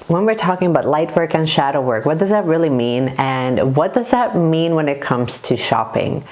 when we're talking about light work and shadow work, what does that really mean? And what does that mean when it comes to shopping?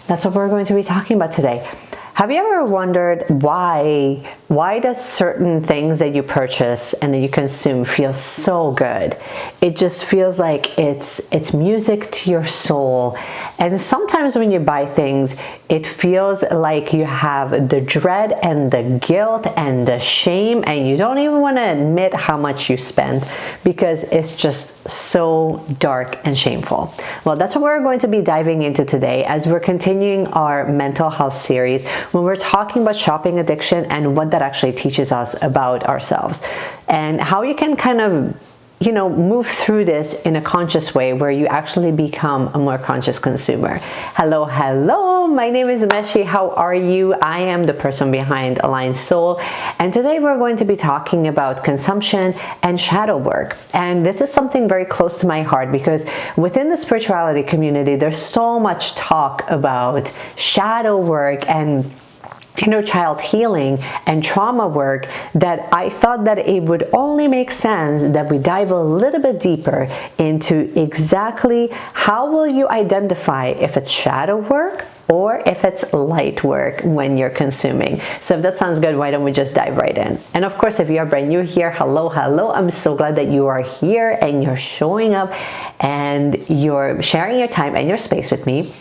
That's what we're going to be talking about today. Have you ever wondered why does certain things that you purchase and that you consume feel so good? It just feels like it's music to your soul. And sometimes when you buy things, it feels like you have the dread and the guilt and the shame, and you don't even want to admit how much you spent because it's just so dark and shameful. Well, that's what we're going to be diving into today as we're continuing our mental health series, when we're talking about shopping addiction and what that actually teaches us about ourselves and how you can kind of move through this in a conscious way where you actually become a more conscious consumer. Hello, my name is Meshi. How are you? I am the person behind Aligned Soul, and today we're going to be talking about consumption and shadow work. And this is something very close to my heart because within the spirituality community, there's so much talk about shadow work and inner child healing and trauma work that I thought that it would only make sense that we dive a little bit deeper into exactly how will you identify if it's shadow work or if it's light work when you're consuming. So if that sounds good, why don't we just dive right in? And of course, if you are brand new here, hello. I'm so glad that you are here and you're showing up and you're sharing your time and your space with me.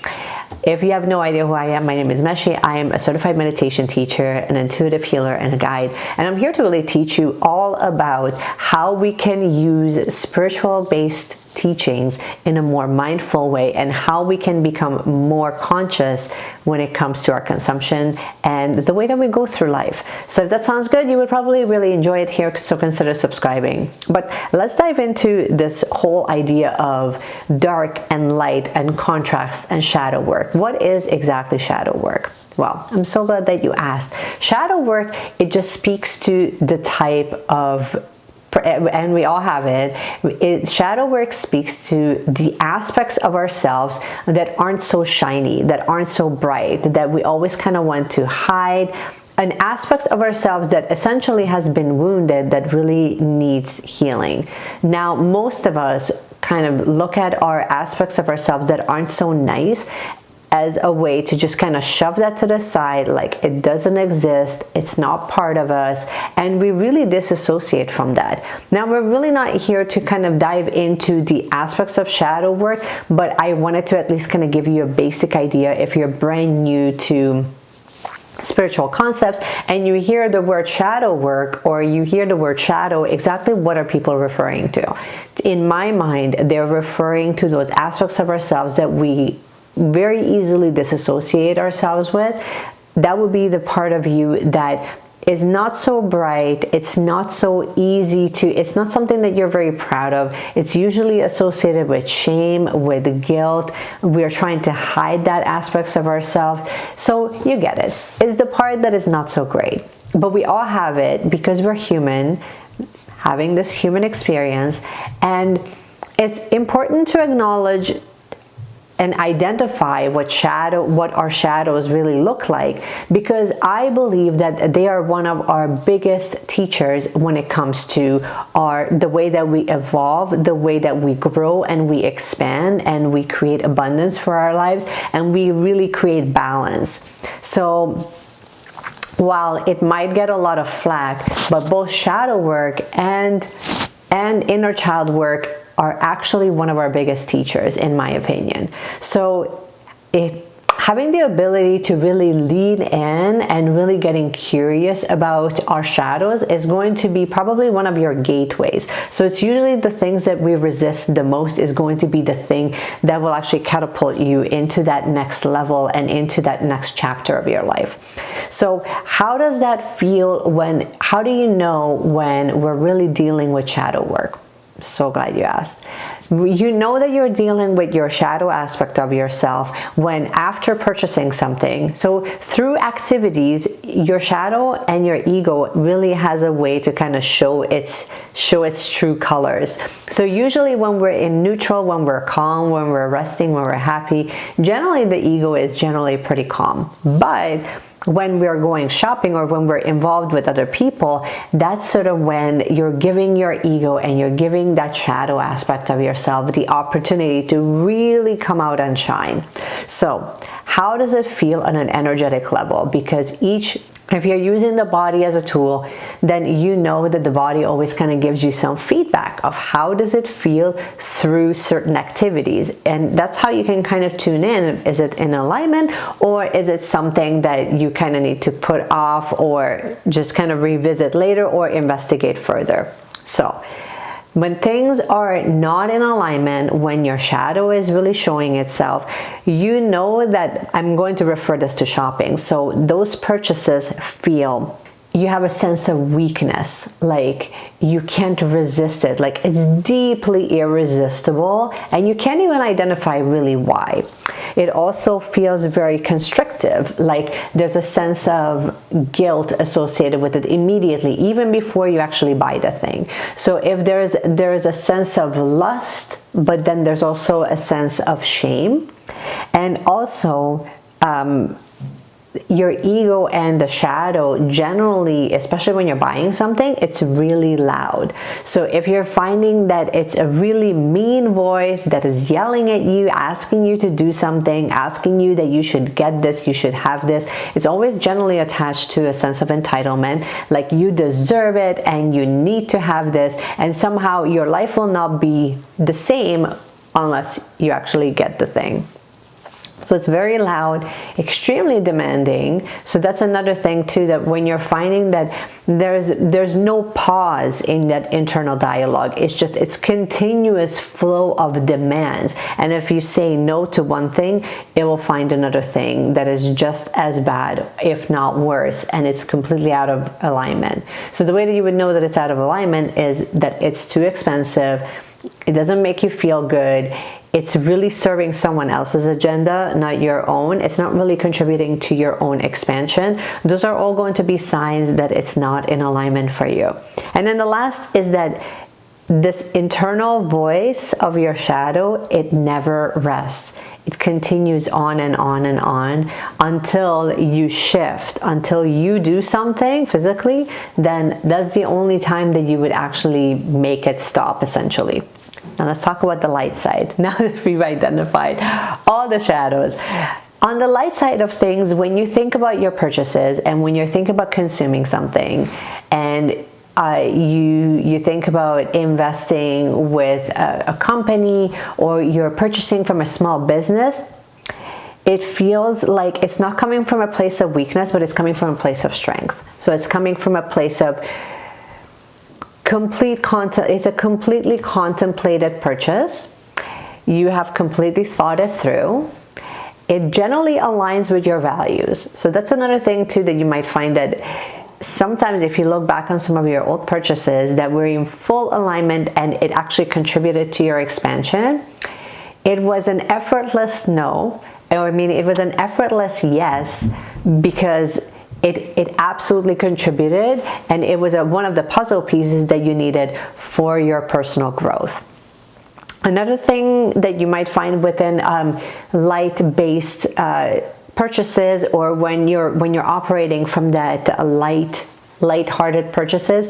If you have no idea who I am, my name is Meshi. I am a certified meditation teacher, an intuitive healer, and a guide. And I'm here to really teach you all about how we can use spiritual-based teachings in a more mindful way and how we can become more conscious when it comes to our consumption and the way that we go through life. So if that sounds good, you would probably really enjoy it here, so consider subscribing. But let's dive into this whole idea of dark and light and contrast and shadow work. What is exactly shadow work? Well, I'm so glad that you asked. Shadow work, it just speaks to the type of, and we all have it, shadow work speaks to the aspects of ourselves that aren't so shiny, that aren't so bright, that we always kind of want to hide, an aspect of ourselves that essentially has been wounded that really needs healing. Now, most of us kind of look at our aspects of ourselves that aren't so nice as a way to just kind of shove that to the side, like it doesn't exist, it's not part of us, and we really disassociate from that. Now, we're really not here to kind of dive into the aspects of shadow work, but I wanted to at least kind of give you a basic idea if you're brand new to spiritual concepts and you hear the word shadow work or you hear the word shadow, exactly what are people referring to? In my mind, they're referring to those aspects of ourselves that we very easily disassociate ourselves with. That would be the part of you that is not so bright, it's not so easy to, it's not something that you're very proud of. It's usually associated with shame, with guilt. We're trying to hide that aspects of ourselves. So you get it. It's the part that is not so great. But we all have it because we're human, having this human experience. And it's important to acknowledge and identify what our shadows really look like, because I believe that they are one of our biggest teachers when it comes to the way that we evolve, the way that we grow and we expand and we create abundance for our lives and we really create balance. So while it might get a lot of flack, but both shadow work and inner child work are actually one of our biggest teachers, in my opinion. So having the ability to really lean in and really getting curious about our shadows is going to be probably one of your gateways. So it's usually the things that we resist the most is going to be the thing that will actually catapult you into that next level and into that next chapter of your life. So how does that feel how do you know when we're really dealing with shadow work? So glad you asked. You know that you're dealing with your shadow aspect of yourself when after purchasing something. So through activities, your shadow and your ego really has a way to kind of show its true colors. So usually when we're in neutral, when we're calm, when we're resting, when we're happy, generally the ego is generally pretty calm. But when we're going shopping or when we're involved with other people, that's sort of when you're giving your ego and you're giving that shadow aspect of yourself the opportunity to really come out and shine. So how does it feel on an energetic level? Because if you're using the body as a tool, then you know that the body always kind of gives you some feedback of how does it feel through certain activities. And that's how you can kind of tune in. Is it in alignment, or is it something that you kind of need to put off or just kind of revisit later or investigate further? So when things are not in alignment, when your shadow is really showing itself, you know that I'm going to refer this to shopping. So those purchases feel, you have a sense of weakness, like you can't resist it, like it's deeply irresistible, and you can't even identify really why. It also feels very constrictive, like there's a sense of guilt associated with it immediately, even before you actually buy the thing. So if there's a sense of lust, but then there's also a sense of shame, and also your ego and the shadow generally, especially when you're buying something, it's really loud. So if you're finding that it's a really mean voice that is yelling at you, asking you to do something, asking you that you should get this, you should have this, it's always generally attached to a sense of entitlement, like you deserve it and you need to have this, and somehow your life will not be the same unless you actually get the thing. So it's very loud, extremely demanding. So that's another thing too, that when you're finding that there's no pause in that internal dialogue, it's continuous flow of demands. And if you say no to one thing, it will find another thing that is just as bad, if not worse, and it's completely out of alignment. So the way that you would know that it's out of alignment is that it's too expensive, it doesn't make you feel good, it's really serving someone else's agenda, not your own. It's not really contributing to your own expansion. Those are all going to be signs that it's not in alignment for you. And then the last is that this internal voice of your shadow, it never rests. It continues on and on and on until you shift, until you do something physically. Then that's the only time that you would actually make it stop, essentially. Now let's talk about the light side. Now that we've identified all the shadows. On the light side of things, when you think about your purchases and when you think about consuming something, and you think about investing with a company, or you're purchasing from a small business, it feels like it's not coming from a place of weakness, but it's coming from a place of strength. So it's coming from a place of it's a completely contemplated purchase. You have completely thought it through. It generally aligns with your values. So that's another thing too, that you might find that sometimes if you look back on some of your old purchases that were in full alignment and it actually contributed to your expansion, it was an effortless no, or it was an effortless yes, because it absolutely contributed, and it was one of the puzzle pieces that you needed for your personal growth. Another thing that you might find within light-based purchases, or when you're operating from that light-hearted purchases,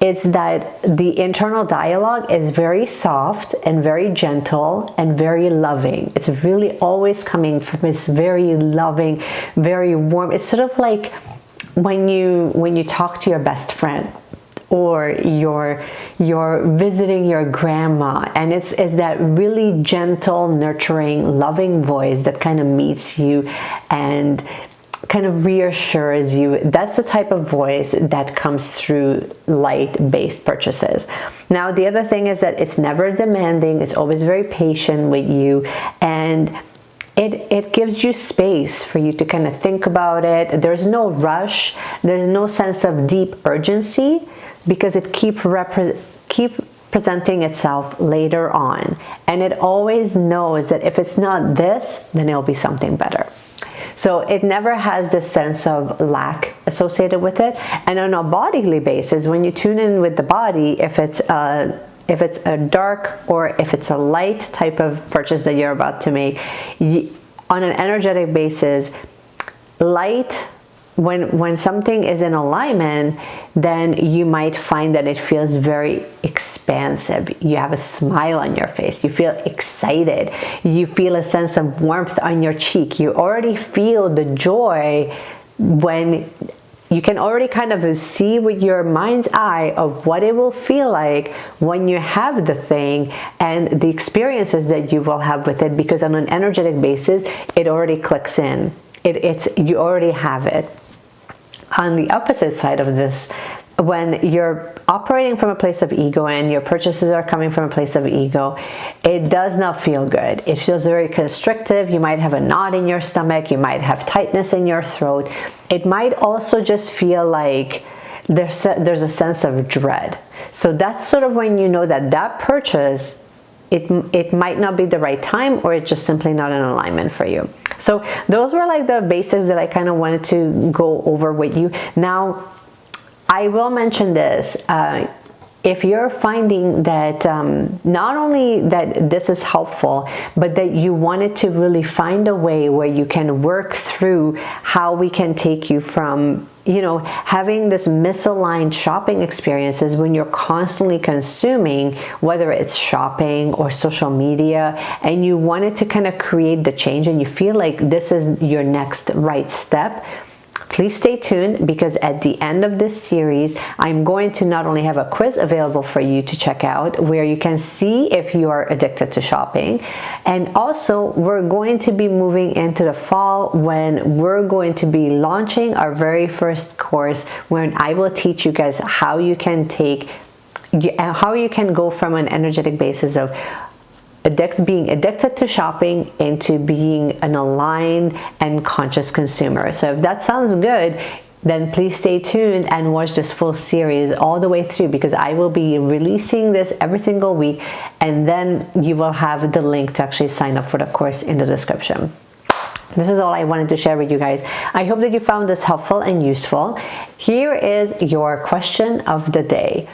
is that the internal dialogue is very soft and very gentle and very loving. It's really always coming from this very loving, very warm. It's sort of like when you talk to your best friend, or you're visiting your grandma, and it's that really gentle, nurturing, loving voice that kind of meets you and kind of reassures you. That's the type of voice that comes through light-based purchases. Now, the other thing is that it's never demanding. It's always very patient with you, and it gives you space for you to kind of think about it. There's no rush. There's no sense of deep urgency, because it keep presenting itself later on. And it always knows that if it's not this, then it'll be something better. So it never has this sense of lack associated with it. And on a bodily basis, when you tune in with the body, if it's a dark or if it's a light type of purchase that you're about to make, on an energetic basis, light, when something is in alignment, then you might find that it feels very expansive. You have a smile on your face. You feel excited. You feel a sense of warmth on your cheek. You already feel the joy when you can already kind of see with your mind's eye of what it will feel like when you have the thing and the experiences that you will have with it, because on an energetic basis, it already clicks in. You already have it. On the opposite side of this, when you're operating from a place of ego and your purchases are coming from a place of ego, it does not feel good. It feels very constrictive. You might have a knot in your stomach. You might have tightness in your throat. It might also just feel like there's a sense of dread. So that's sort of when you know that that purchase, it might not be the right time, or it's just simply not in alignment for you. So those were like the basics that I kind of wanted to go over with you. Now, I will mention this. If you're finding that not only that this is helpful, but that you wanted to really find a way where you can work through how we can take you from, you know, having this misaligned shopping experiences when you're constantly consuming, whether it's shopping or social media, and you wanted to kind of create the change and you feel like this is your next right step, please stay tuned, because at the end of this series, I'm going to not only have a quiz available for you to check out where you can see if you are addicted to shopping, and also we're going to be moving into the fall when we're going to be launching our very first course, when I will teach you guys how you can go from an energetic basis of being addicted to shopping into being an aligned and conscious consumer. So if that sounds good, then please stay tuned and watch this full series all the way through, because I will be releasing this every single week, and then you will have the link to actually sign up for the course in the description. This is all I wanted to share with you guys. I hope that you found this helpful and useful. Here is your question of the day.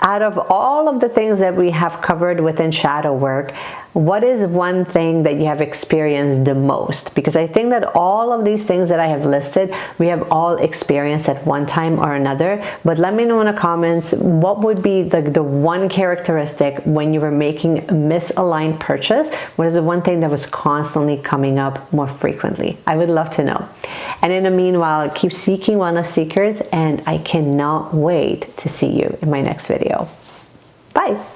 Out of all of the things that we have covered within shadow work, what is one thing that you have experienced the most? Because I think that all of these things that I have listed, we have all experienced at one time or another. But let me know in the comments, what would be the one characteristic when you were making a misaligned purchase? What is the one thing that was constantly coming up more frequently? I would love to know. And in the meanwhile, keep seeking wellness seekers, and I cannot wait to see you in my next video. Bye.